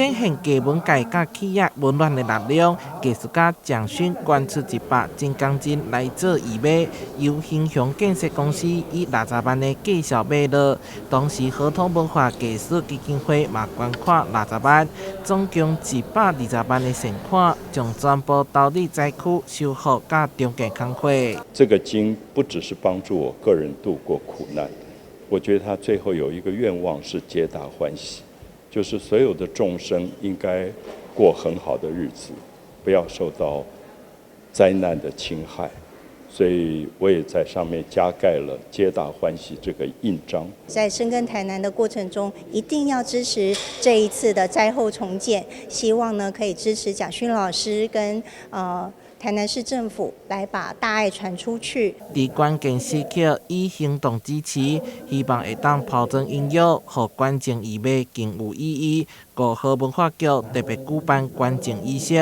展现家文界甲企业温暖的力量，艺术家蒋勋捐出100真钢筋来做义卖，由兴祥建设公司以60万的价小买落，同时合同文化艺术基金会嘛捐款60万，总共120万的善款，将全部投入灾区修复甲重建工作。这个经不只是帮助我个人度过苦难，我觉得他最后有一个愿望是皆大欢喜，就是所有的众生应该过很好的日子，不要受到灾难的侵害。所以我也在上面加盖了皆大欢喜这个印章。在深耕台南的过程中，一定要支持这一次的灾后重建，希望呢可以支持蒋勋老师跟台南市政府来把大爱传出去。伫关键时刻以行动支持，希望会当抛砖引玉，让关键义卖更有意义。国和文化局特别举办关键仪式，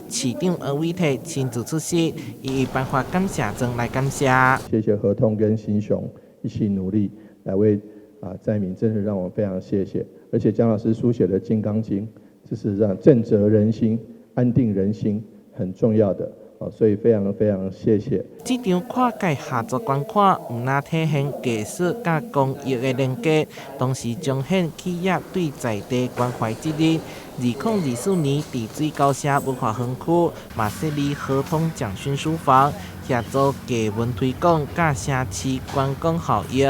市长黄伟綽亲自出席，以颁发感谢状来感谢。谢谢合同跟新雄一起努力来为灾民，真的让我非常谢谢。而且蒋老师书写的《金刚经》，这是让正则人心、安定人心很重要的。所以非常谢谢。这场跨界合作捐款，唔但体现艺术甲公益的连结，同时彰显企业对在地关怀责任。2024年，伫水高社文化园区，嘛设立合同蒋勋书房，协助艺文推广甲城市观光效益。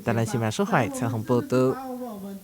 台南新闻社会采访报道。